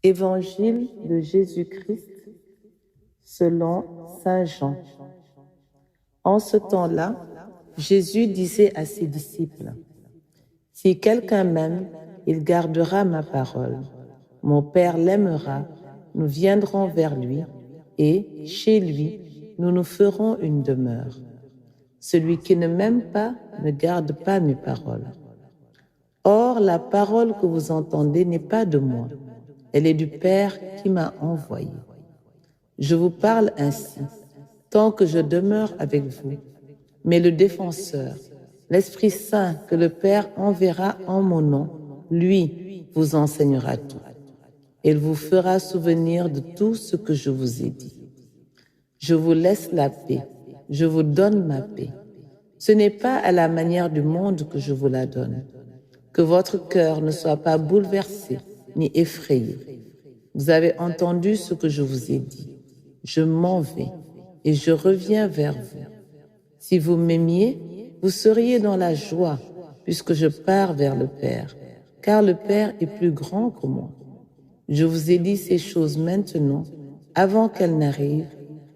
Évangile de Jésus-Christ selon Saint Jean. En ce temps-là, Jésus disait à ses disciples, « Si quelqu'un m'aime, il gardera ma parole. Mon Père l'aimera, nous viendrons vers lui, et, chez lui, nous nous ferons une demeure. Celui qui ne m'aime pas ne garde pas mes paroles. Or, la parole que vous entendez n'est pas de moi, elle est du Père qui m'a envoyé. Je vous parle ainsi, tant que je demeure avec vous. Mais le défenseur, l'Esprit Saint que le Père enverra en mon nom, lui vous enseignera tout. Il vous fera souvenir de tout ce que je vous ai dit. Je vous laisse la paix, je vous donne ma paix. Ce n'est pas à la manière du monde que je vous la donne. Que votre cœur ne soit pas bouleversé ni effrayé. Vous avez entendu ce que je vous ai dit. Je m'en vais et je reviens vers vous. Si vous m'aimiez, vous seriez dans la joie, puisque je pars vers le Père, car le Père est plus grand que moi. Je vous ai dit ces choses maintenant, avant qu'elles n'arrivent.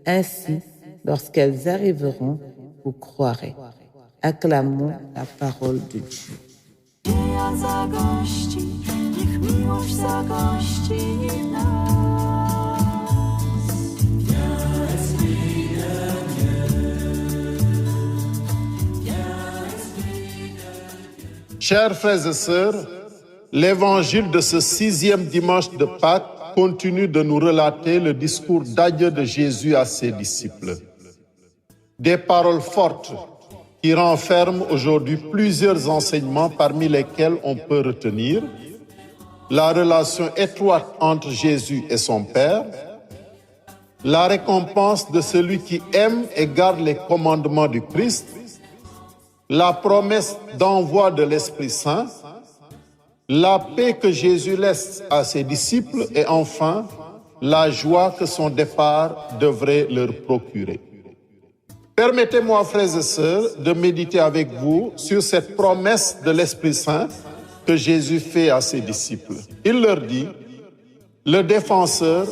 Ainsi, lorsqu'elles arriveront, vous croirez. Acclamons la parole de Dieu. Chers frères et sœurs, l'évangile de ce 6e dimanche de Pâques continue de nous relater le discours d'adieu de Jésus à ses disciples. Des paroles fortes qui renferment aujourd'hui plusieurs enseignements parmi lesquels on peut retenir la relation étroite entre Jésus et son Père, la récompense de celui qui aime et garde les commandements du Christ, la promesse d'envoi de l'Esprit Saint, la paix que Jésus laisse à ses disciples et enfin, la joie que son départ devrait leur procurer. Permettez-moi, frères et sœurs, de méditer avec vous sur cette promesse de l'Esprit Saint que Jésus fait à ses disciples. Il leur dit, « Le défenseur,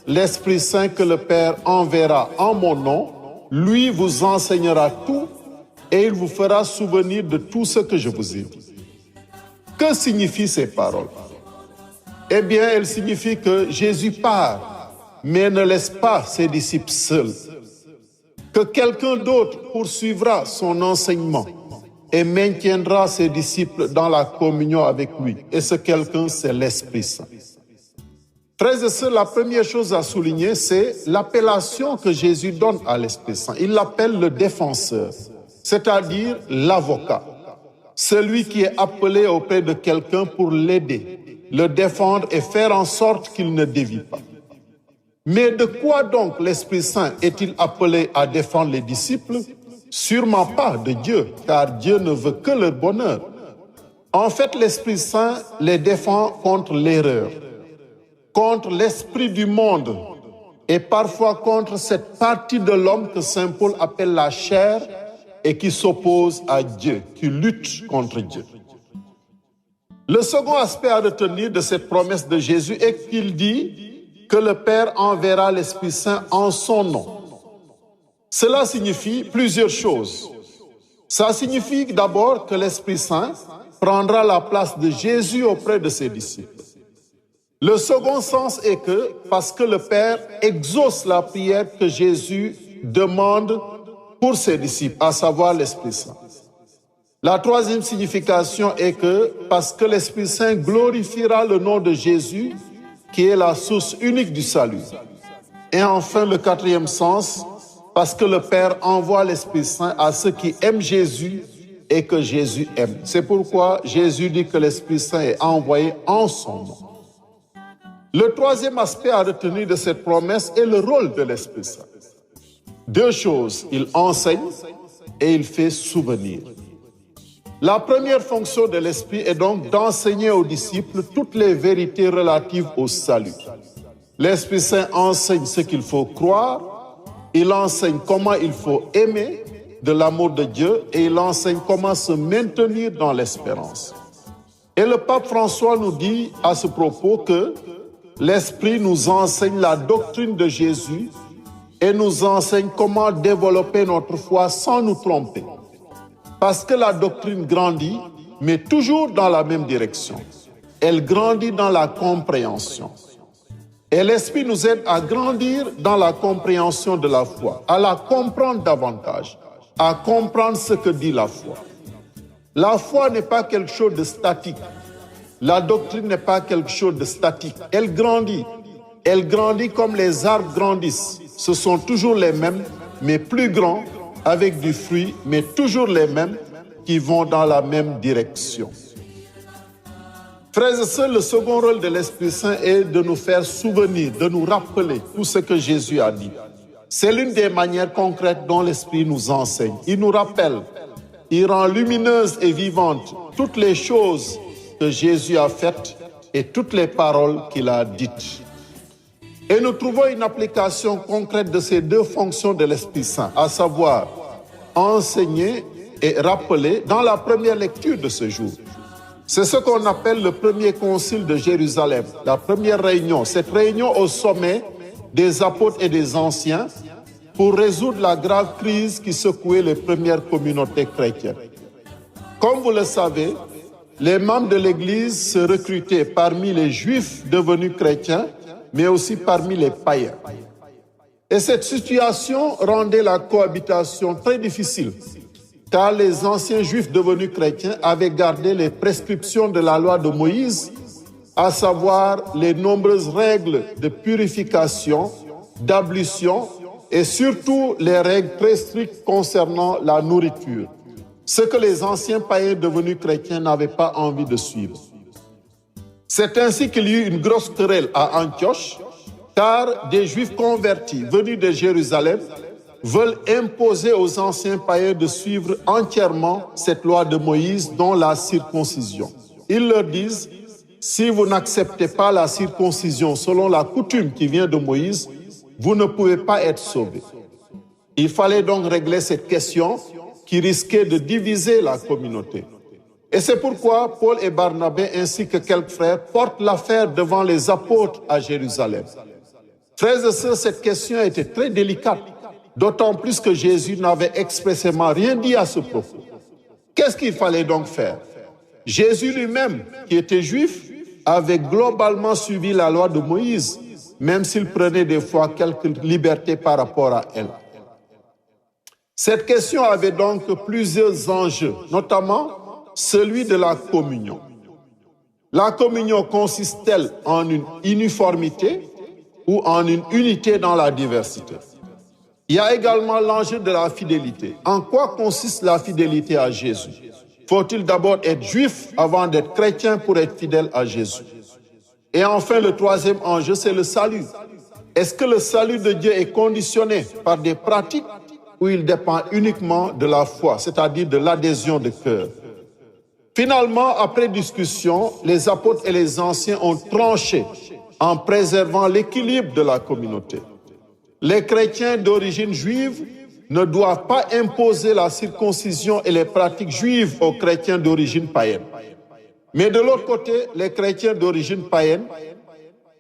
l'Esprit Saint que le Père enverra en mon nom, lui vous enseignera tout et il vous fera souvenir de tout ce que je vous ai dit. » Que signifient ces paroles? Eh bien, elles signifient que Jésus part, mais ne laisse pas ses disciples seuls. Que quelqu'un d'autre poursuivra son enseignement et maintiendra ses disciples dans la communion avec lui. Et ce quelqu'un, c'est l'Esprit Saint. Frères et sœurs, la première chose à souligner, c'est l'appellation que Jésus donne à l'Esprit Saint. Il l'appelle le défenseur, c'est-à-dire l'avocat. Celui qui est appelé auprès de quelqu'un pour l'aider, le défendre et faire en sorte qu'il ne dévie pas. Mais de quoi donc l'Esprit Saint est-il appelé à défendre les disciples? Sûrement pas de Dieu, car Dieu ne veut que leur bonheur. En fait, l'Esprit Saint les défend contre l'erreur, contre l'esprit du monde et parfois contre cette partie de l'homme que saint Paul appelle la chair et qui s'oppose à Dieu, qui lutte contre Dieu. Le second aspect à retenir de cette promesse de Jésus est qu'il dit que le Père enverra l'Esprit Saint en son nom. Cela signifie plusieurs choses. Ça signifie d'abord que l'Esprit Saint prendra la place de Jésus auprès de ses disciples. Le second sens est que, parce que le Père exauce la prière que Jésus demande pour ses disciples, à savoir l'Esprit Saint. La troisième signification est que, parce que l'Esprit Saint glorifiera le nom de Jésus, qui est la source unique du salut. Et enfin, le quatrième sens, parce que le Père envoie l'Esprit Saint à ceux qui aiment Jésus et que Jésus aime. C'est pourquoi Jésus dit que l'Esprit Saint est envoyé en son nom. Le troisième aspect à retenir de cette promesse est le rôle de l'Esprit Saint. Deux choses, il enseigne et il fait souvenir. La première fonction de l'Esprit est donc d'enseigner aux disciples toutes les vérités relatives au salut. L'Esprit Saint enseigne ce qu'il faut croire, il enseigne comment il faut aimer de l'amour de Dieu et il enseigne comment se maintenir dans l'espérance. Et le pape François nous dit à ce propos que l'Esprit nous enseigne la doctrine de Jésus et nous enseigne comment développer notre foi sans nous tromper. Parce que la doctrine grandit, mais toujours dans la même direction. Elle grandit dans la compréhension. Et l'Esprit nous aide à grandir dans la compréhension de la foi, à la comprendre davantage, à comprendre ce que dit la foi. La foi n'est pas quelque chose de statique. La doctrine n'est pas quelque chose de statique. Elle grandit. Elle grandit comme les arbres grandissent. Ce sont toujours les mêmes, mais plus grands, avec du fruit, mais toujours les mêmes, qui vont dans la même direction. Frères et sœurs, le second rôle de l'Esprit Saint est de nous faire souvenir, de nous rappeler tout ce que Jésus a dit. C'est l'une des manières concrètes dont l'Esprit nous enseigne. Il nous rappelle, il rend lumineuses et vivantes toutes les choses que Jésus a faites et toutes les paroles qu'il a dites. Et nous trouvons une application concrète de ces deux fonctions de l'Esprit Saint, à savoir enseigner et rappeler dans la première lecture de ce jour. C'est ce qu'on appelle le premier concile de Jérusalem, la première réunion. Cette réunion au sommet des apôtres et des anciens pour résoudre la grave crise qui secouait les premières communautés chrétiennes. Comme vous le savez, les membres de l'Église se recrutaient parmi les Juifs devenus chrétiens, mais aussi parmi les païens. Et cette situation rendait la cohabitation très difficile, car les anciens Juifs devenus chrétiens avaient gardé les prescriptions de la loi de Moïse, à savoir les nombreuses règles de purification, d'ablution et surtout les règles très strictes concernant la nourriture, ce que les anciens païens devenus chrétiens n'avaient pas envie de suivre. C'est ainsi qu'il y eut une grosse querelle à Antioche, car des Juifs convertis venus de Jérusalem veulent imposer aux anciens païens de suivre entièrement cette loi de Moïse, dont la circoncision. Ils leur disent, si vous n'acceptez pas la circoncision selon la coutume qui vient de Moïse, vous ne pouvez pas être sauvés. Il fallait donc régler cette question qui risquait de diviser la communauté. Et c'est pourquoi Paul et Barnabé ainsi que quelques frères portent l'affaire devant les apôtres à Jérusalem. Frères et sœurs, cette question était très délicate, d'autant plus que Jésus n'avait expressément rien dit à ce propos. Qu'est-ce qu'il fallait donc faire? Jésus lui-même, qui était juif, avait globalement suivi la loi de Moïse, même s'il prenait des fois quelques libertés par rapport à elle. Cette question avait donc plusieurs enjeux, notamment celui de la communion. La communion consiste-t-elle en une uniformité ou en une unité dans la diversité? Il y a également l'enjeu de la fidélité. En quoi consiste la fidélité à Jésus? Faut-il d'abord être juif avant d'être chrétien pour être fidèle à Jésus? Et enfin, le troisième enjeu, c'est le salut. Est-ce que le salut de Dieu est conditionné par des pratiques ou il dépend uniquement de la foi, c'est-à-dire de l'adhésion de cœur? Finalement, après discussion, les apôtres et les anciens ont tranché en préservant l'équilibre de la communauté. Les chrétiens d'origine juive ne doivent pas imposer la circoncision et les pratiques juives aux chrétiens d'origine païenne. Mais de l'autre côté, les chrétiens d'origine païenne,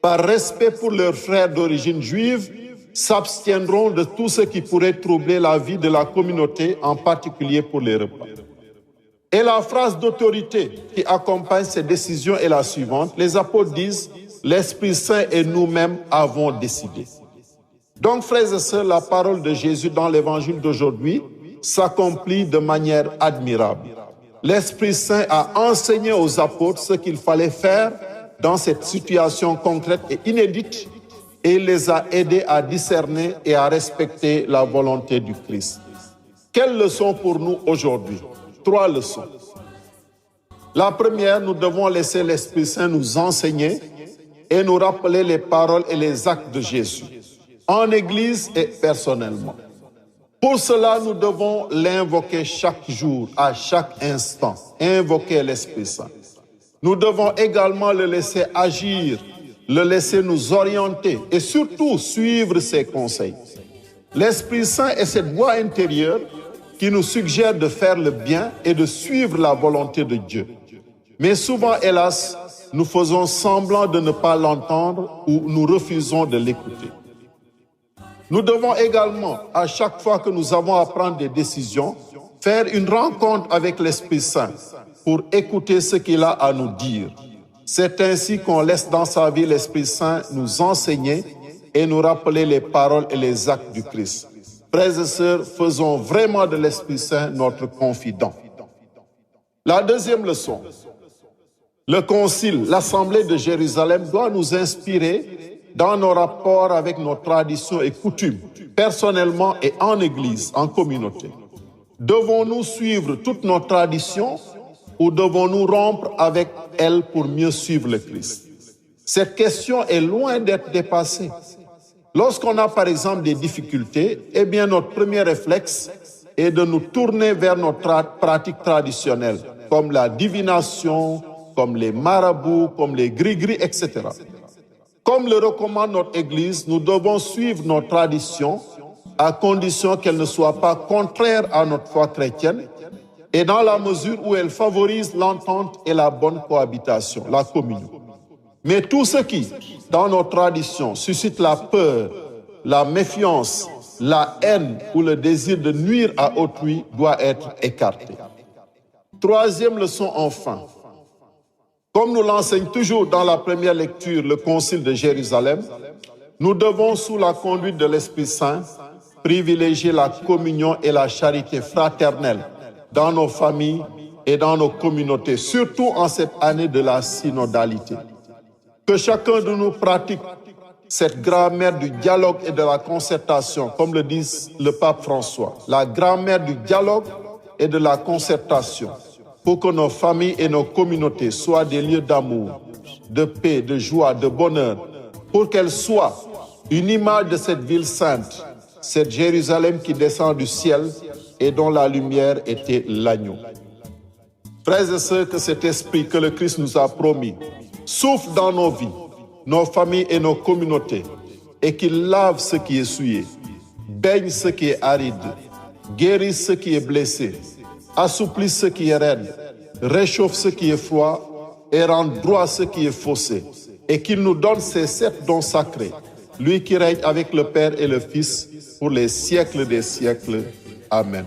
par respect pour leurs frères d'origine juive, s'abstiendront de tout ce qui pourrait troubler la vie de la communauté, en particulier pour les repas. Et la phrase d'autorité qui accompagne ces décisions est la suivante. Les apôtres disent, l'Esprit Saint et nous-mêmes avons décidé. Donc, frères et sœurs, la parole de Jésus dans l'évangile d'aujourd'hui s'accomplit de manière admirable. L'Esprit Saint a enseigné aux apôtres ce qu'il fallait faire dans cette situation concrète et inédite, et il les a aidés à discerner et à respecter la volonté du Christ. Quelles leçons pour nous aujourd'hui? 3 leçons. La première, nous devons laisser l'Esprit Saint nous enseigner et nous rappeler les paroles et les actes de Jésus, en Église et personnellement. Pour cela, nous devons l'invoquer chaque jour, à chaque instant, invoquer l'Esprit Saint. Nous devons également le laisser agir, le laisser nous orienter et surtout suivre ses conseils. L'Esprit Saint est cette voix intérieure qui nous suggère de faire le bien et de suivre la volonté de Dieu. Mais souvent, hélas, nous faisons semblant de ne pas l'entendre ou nous refusons de l'écouter. Nous devons également, à chaque fois que nous avons à prendre des décisions, faire une rencontre avec l'Esprit Saint pour écouter ce qu'il a à nous dire. C'est ainsi qu'on laisse dans sa vie l'Esprit Saint nous enseigner et nous rappeler les paroles et les actes du Christ. Frères et sœurs, faisons vraiment de l'Esprit Saint notre confident. La deuxième leçon, le Concile, l'Assemblée de Jérusalem doit nous inspirer dans nos rapports avec nos traditions et coutumes, personnellement et en Église, en communauté. Devons-nous suivre toutes nos traditions ou devons-nous rompre avec elles pour mieux suivre le Christ? Cette question est loin d'être dépassée. Lorsqu'on a par exemple des difficultés, eh bien notre premier réflexe est de nous tourner vers nos pratiques traditionnelles, comme la divination, comme les marabouts, comme les gris-gris, etc. Comme le recommande notre Église, nous devons suivre nos traditions à condition qu'elles ne soient pas contraires à notre foi chrétienne et dans la mesure où elles favorisent l'entente et la bonne cohabitation, la communion. Mais tout ce qui, dans nos traditions, suscite la peur, la méfiance, la haine ou le désir de nuire à autrui doit être écarté. Troisième leçon enfin. Comme nous l'enseigne toujours dans la première lecture le Concile de Jérusalem, nous devons, sous la conduite de l'Esprit Saint, privilégier la communion et la charité fraternelle dans nos familles et dans nos communautés, surtout en cette année de la synodalité. Que chacun de nous pratique cette grammaire du dialogue et de la concertation, comme le dit le pape François, la grammaire du dialogue et de la concertation, pour que nos familles et nos communautés soient des lieux d'amour, de paix, de joie, de bonheur, pour qu'elles soient une image de cette ville sainte, cette Jérusalem qui descend du ciel et dont la lumière était l'agneau. Frères et sœurs, que cet esprit que le Christ nous a promis souffle dans nos vies, nos familles et nos communautés, et qu'il lave ce qui est souillé, baigne ce qui est aride, guérisse ce qui est blessé, assouplisse ce qui est raide, réchauffe ce qui est froid et rend droit ce qui est faussé, et qu'il nous donne ces 7 dons sacrés, lui qui règne avec le Père et le Fils pour les siècles des siècles. Amen.